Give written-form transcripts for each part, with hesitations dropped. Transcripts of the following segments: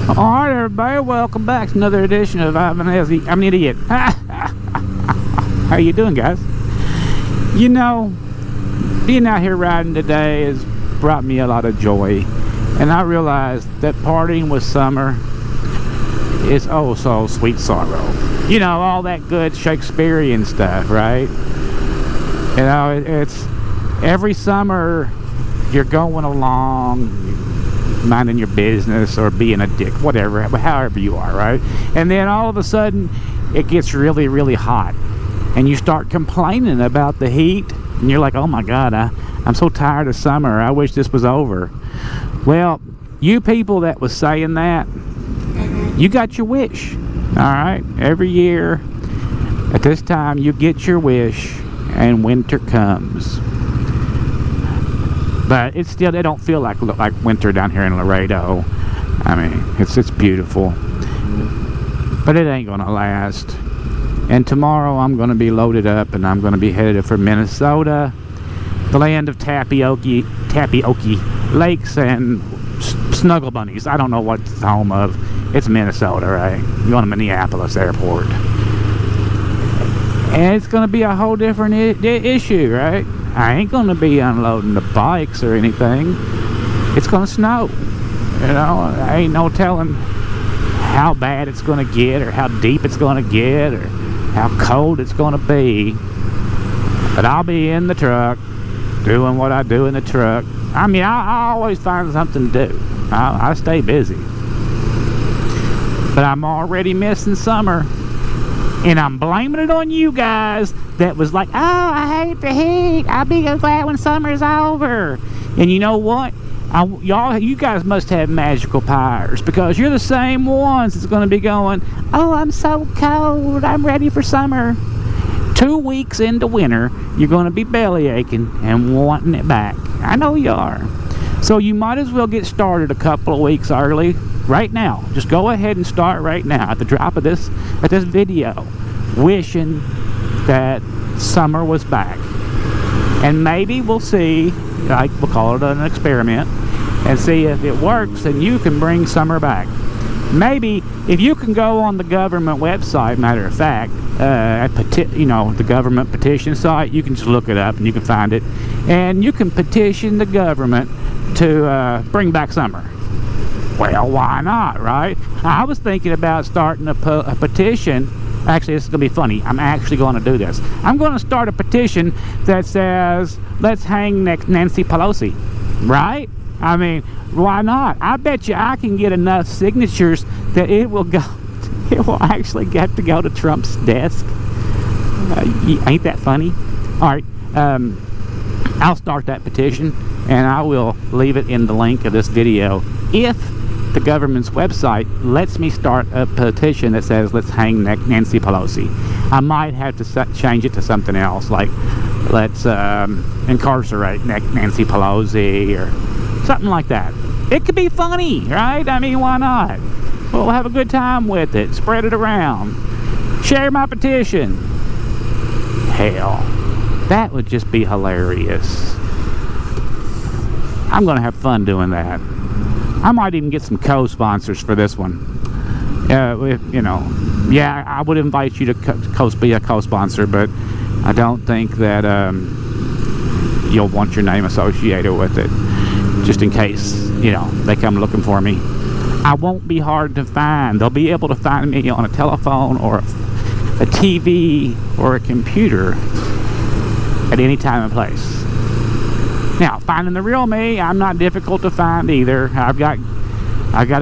Alright, everybody, welcome back to another edition of I'm an Idiot. How you doing, guys? You know, being out here riding today has brought me a lot of joy, and I realized that partying with summer is oh so sweet sorrow. You know, all that good Shakespearean stuff, right? You know, it's every summer you're going along, minding your business or being a dick, whatever, however you are, right? And then all of a sudden it gets really, really hot, and you start complaining about the heat, and you're like, oh my god, I'm so tired of summer, I wish this was over. Well, you people that was saying that, you got your wish. Alright, every year at this time you get your wish and winter comes. But it's still, they don't feel like winter down here in Laredo. I mean, it's beautiful, but it ain't gonna last. And tomorrow I'm gonna be loaded up, and I'm gonna be headed for Minnesota, the land of tapioca lakes and snuggle bunnies. I don't know what it's the home of. It's Minnesota, right? You're going to Minneapolis Airport, and it's gonna be a whole different issue, right? I ain't gonna be unloading the bikes or anything. It's gonna snow. You know, I ain't no telling how bad it's gonna get, or how deep it's gonna get, or how cold it's gonna be. But I'll be in the truck, doing what I do in the truck. I mean, I always find something to do. I stay busy. But I'm already missing summer. And I'm blaming it on you guys that was like, oh, I hate the heat. I'll be glad when summer's over. And you know what? You guys must have magical powers, because you're the same ones that's going to be going, oh, I'm so cold, I'm ready for summer. 2 weeks into winter, you're going to be belly aching and wanting it back. I know you are. So you might as well get started a couple of weeks early. Right now, just go ahead and start right now at the drop of this video, wishing that summer was back. And maybe we'll see, like, we'll call it an experiment, and see if it works, and you can bring summer back. Maybe if you can go on the government website, matter of fact, you know, the government petition site, you can just look it up and you can find it, and you can petition the government to bring back summer. Well, why not, right? I was thinking about starting a petition. Actually, this is going to be funny. I'm actually going to do this. I'm going to start a petition that says, let's hang Nancy Pelosi, right? I mean, why not? I bet you I can get enough signatures that it will actually get to go to Trump's desk. Ain't that funny? All right, I'll start that petition, and I will leave it in the link of this video if the government's website lets me start a petition that says let's hang Nancy Pelosi. I might have to change it to something else, like let's incarcerate Nancy Pelosi or something like that. It could be funny, right? I mean, why not? We'll have a good time with it. Spread it around. Share my petition. Hell, that would just be hilarious. I'm gonna have fun doing that. I might even get some co-sponsors for this one. You know, yeah, I would invite you to be a co-sponsor, but I don't think that you'll want your name associated with it, just in case, you know, they come looking for me. I won't be hard to find. They'll be able to find me on a telephone or a TV or a computer at any time and place. Now, finding the real me, I'm not difficult to find either. I've got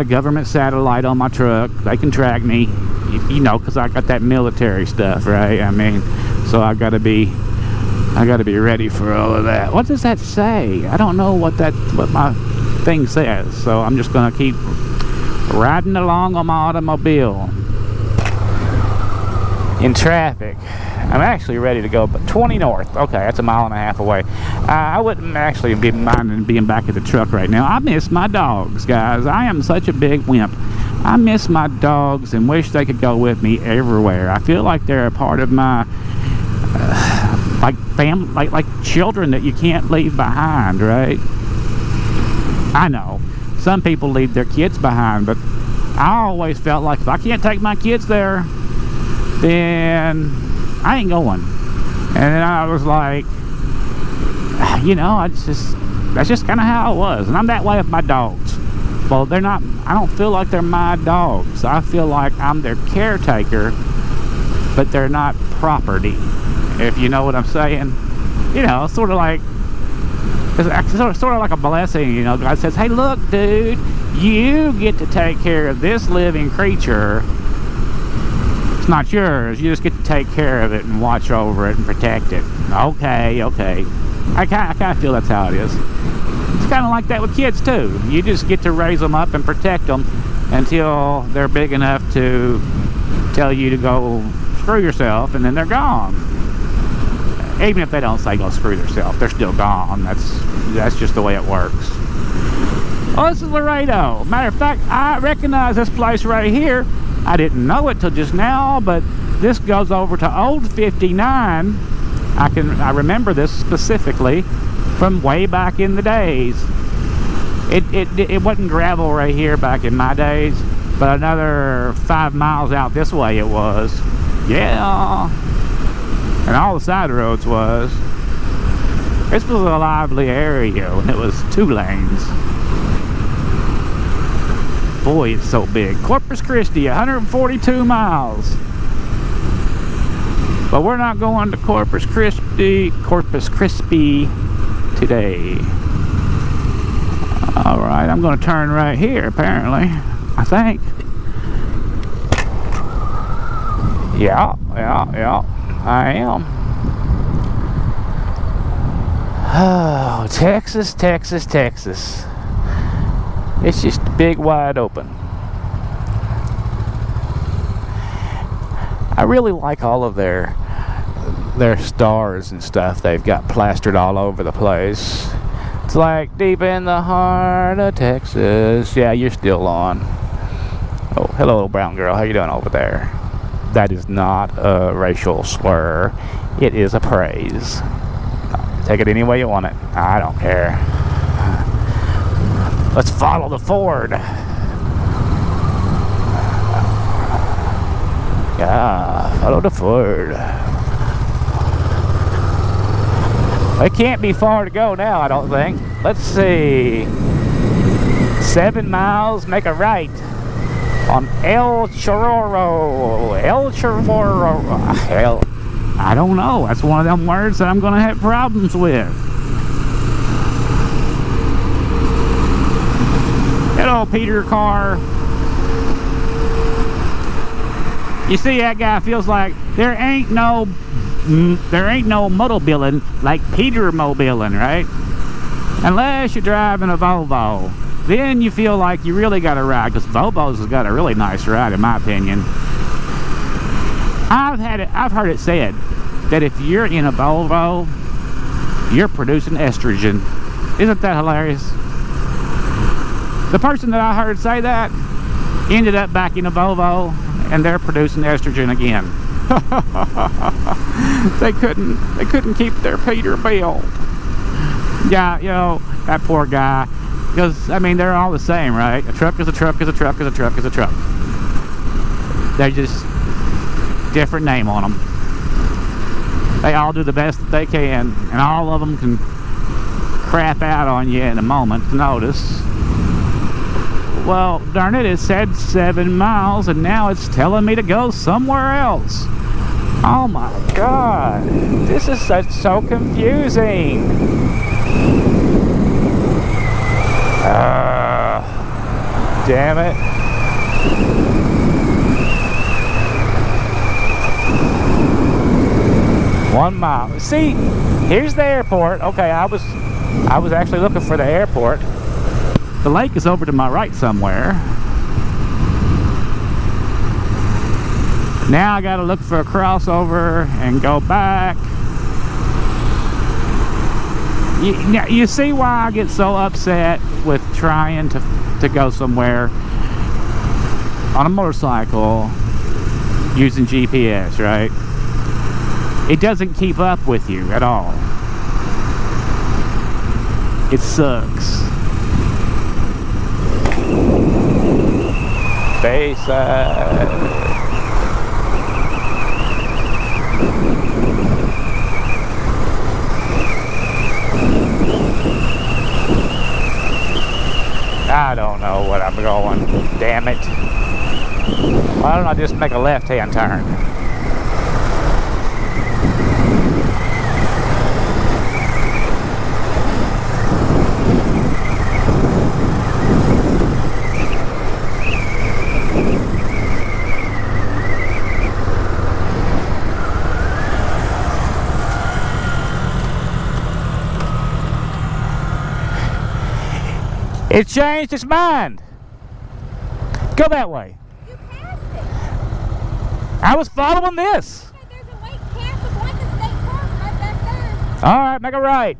a government satellite on my truck. They can track me, you know, because I got that military stuff, right? I mean, so I gotta be ready for all of that. What does that say? I don't know what my thing says. So I'm just gonna keep riding along on my automobile in traffic. I'm actually ready to go, but 20 north. Okay, that's a mile and a half away. I wouldn't actually be minding being back at the truck right now. I miss my dogs, guys. I am such a big wimp. I miss my dogs and wish they could go with me everywhere. I feel like they're a part of my like family, like children that you can't leave behind, right? I know some people leave their kids behind, but I always felt like if I can't take my kids there, then I ain't going. And then I was like, you know, that's just kind of how it was. And I'm that way with my dogs. Well, they're not, I don't feel like they're my dogs. I feel like I'm their caretaker, but they're not property, if you know what I'm saying. You know, sort of like, it's sort of like a blessing, you know. God says, hey, look, dude, you get to take care of this living creature. It's not yours. You just get to take care of it and watch over it and protect it. Okay. I kind of feel that's how it is. It's kind of like that with kids, too. You just get to raise them up and protect them until they're big enough to tell you to go screw yourself, and then they're gone. Even if they don't say go screw yourself, they're still gone. That's just the way it works. Oh, this is Laredo. Matter of fact, I recognize this place right here. I didn't know it till just now, but this goes over to Old 59. I remember this specifically from way back in the days. It wasn't gravel right here back in my days, but another 5 miles out this way it was. Yeah. And all the side roads was. This was a lively area, and it was 2 lanes. Boy, it's so big. Corpus Christi, 142 miles. But we're not going to Corpus Christi today. Alright, I'm going to turn right here, apparently. I think. Yeah. I am. Oh, Texas. It's just big, wide open. I really like all of their stars and stuff they've got plastered all over the place. It's like deep in the heart of Texas. Yeah, you're still on. Oh, hello, little brown girl. How you doing over there? That is not a racial slur. It is a praise. Take it any way you want it. I don't care. Let's follow the Ford. Yeah, follow the Ford. It can't be far to go now, I don't think. Let's see. 7 miles, make a right on El Chorro. Hell, I don't know. That's one of them words that I'm going to have problems with. Hello, Peter Carr. You see, that guy feels like there ain't no motobilling like Peter mobiling, right? Unless you're driving a Volvo, then you feel like you really got a ride, because Volvo's has got a really nice ride, in my opinion. I've heard it said that if you're in a Volvo, you're producing estrogen. Isn't that hilarious? The person that I heard say that ended up back in a Volvo, and they're producing estrogen again. They couldn't keep their Peterbilt. Yeah, you know, that poor guy. Because, I mean, they're all the same, right? A truck is a truck is a truck is a truck is a truck. They're just different name on them. They all do the best that they can, and all of them can crap out on you in a moment's notice. Well, darn it said 7 miles, and now it's telling me to go somewhere else. Oh my God, this is so confusing. Damn it. One mile. See, here's the airport. Okay, I was actually looking for the airport. The lake is over to my right somewhere. Now I gotta look for a crossover and go back. You see why I get so upset with trying to go somewhere on a motorcycle using GPS, right? It doesn't keep up with you at all. It sucks. Bayside. I don't know what I'm going. Damn it. Why don't I just make a left-hand turn? It changed its mind. Go that way. You passed it. I was following this. Okay, there's a white castle going to State Park right back there. All right, make a right.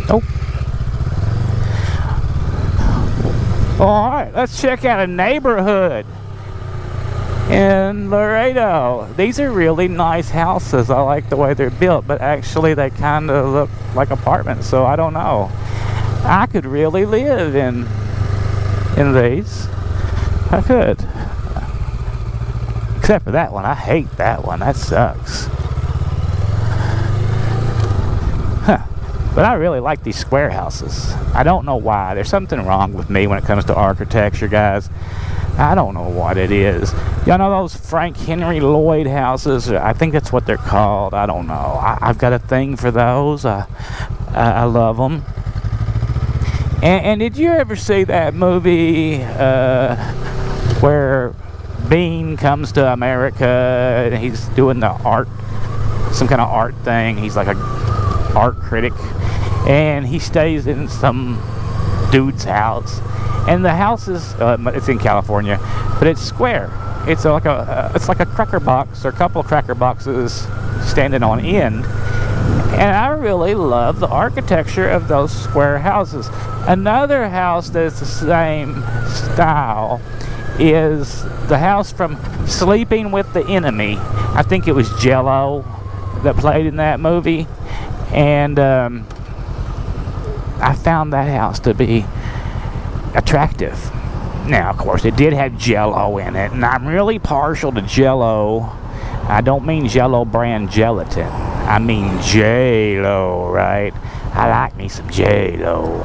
Nope. All right, let's check out a neighborhood in Laredo. These are really nice houses. I like the way they're built, but actually they kind of look like apartments, so I don't know. I could really live in these. I could. Except for that one. I hate that one. That sucks. Huh. But I really like these square houses. I don't know why. There's something wrong with me when it comes to architecture, guys. I don't know what it is. Y'all know those Frank Henry Lloyd houses? I think that's what they're called. I don't know. I've got a thing for those. I love them. And did you ever see that movie where Bean comes to America and he's doing the art, some kind of art thing? He's like a art critic, and he stays in some dude's house, and the house is it's in California, but it's square. It's like a cracker box or a couple of cracker boxes standing on end, and I really love the architecture of those square houses. Another house that's the same style is the house from Sleeping with the Enemy. I think it was Jello that played in that movie. And I found that house to be attractive. Now, of course, it did have Jello in it, and I'm really partial to Jello. I don't mean Jello brand gelatin. I mean J-Lo, right? I like me some J-Lo.